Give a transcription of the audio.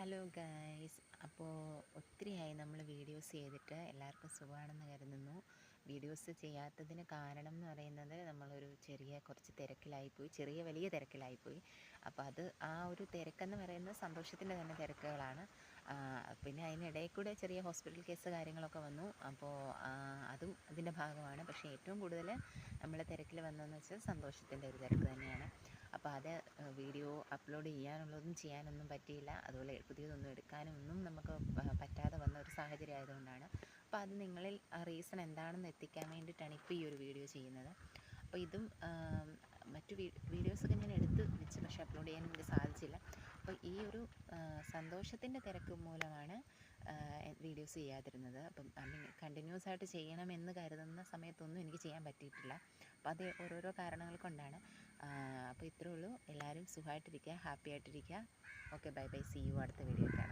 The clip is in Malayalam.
ഹലോ ഗായ്സ്, അപ്പോൾ ഒത്തിരിയായി നമ്മൾ വീഡിയോസ് ചെയ്തിട്ട്. എല്ലാവർക്കും സുഖമാണെന്ന് കരുതുന്നു. വീഡിയോസ് ചെയ്യാത്തതിന് കാരണം എന്ന് പറയുന്നത് നമ്മളൊരു കുറച്ച് തിരക്കിലായിപ്പോയി, വലിയ തിരക്കിലായിപ്പോയി. അപ്പോൾ ആ ഒരു തിരക്കെന്ന് പറയുന്നത് സന്തോഷത്തിൻ്റെ തന്നെ തിരക്കുകളാണ്. പിന്നെ അതിനിടയിൽ കൂടെ ചെറിയ ഹോസ്പിറ്റൽ കേസ് കാര്യങ്ങളൊക്കെ വന്നു. അപ്പോൾ അതും അതിൻ്റെ ഭാഗമാണ്. പക്ഷേ ഏറ്റവും കൂടുതൽ നമ്മൾ തിരക്കിൽ വന്നതെന്ന് വെച്ചാൽ സന്തോഷത്തിൻ്റെ ഒരു തിരക്ക് തന്നെയാണ്. അപ്പോൾ അത് വീഡിയോ അപ്ലോഡ് ചെയ്യാനൊന്നും പറ്റിയില്ല. അതുപോലെ പുതിയതൊന്നും എടുക്കാനും ഒന്നും നമുക്ക് പറ്റാതെ വന്ന ഒരു സാഹചര്യം ആയതുകൊണ്ടാണ്. അപ്പോൾ അത് നിങ്ങളിൽ റീസൺ എന്താണെന്ന് എത്തിക്കാൻ വേണ്ടിയിട്ടാണ് ഇപ്പോൾ ഈ ഒരു വീഡിയോ ചെയ്യുന്നത്. അപ്പോൾ ഇതും മറ്റു വീഡിയോസൊക്കെ ഞാൻ എടുത്ത് വെച്ച്, പക്ഷേ അപ്ലോഡ് ചെയ്യാൻ എനിക്ക് സാധിച്ചില്ല. അപ്പോൾ ഈ ഒരു സന്തോഷത്തിൻ്റെ തിരക്ക് മൂലമാണ് വീഡിയോസ് ചെയ്യാതിരുന്നത്. അപ്പം കണ്ടിന്യൂസ് ആയിട്ട് ചെയ്യണമെന്ന് കരുതുന്ന സമയത്തൊന്നും എനിക്ക് ചെയ്യാൻ പറ്റിയിട്ടില്ല. അപ്പോൾ അത് ഓരോരോ കാരണങ്ങൾ കൊണ്ടാണ്. അപ്പോൾ ഇത്രയേ ഉള്ളൂ. എല്ലാവരും സുഖമായിട്ടിരിക്കുക, ഹാപ്പി ആയിട്ടിരിക്കുക. Okay, bye bye, see you അടുത്ത വീഡിയോ കാണാം.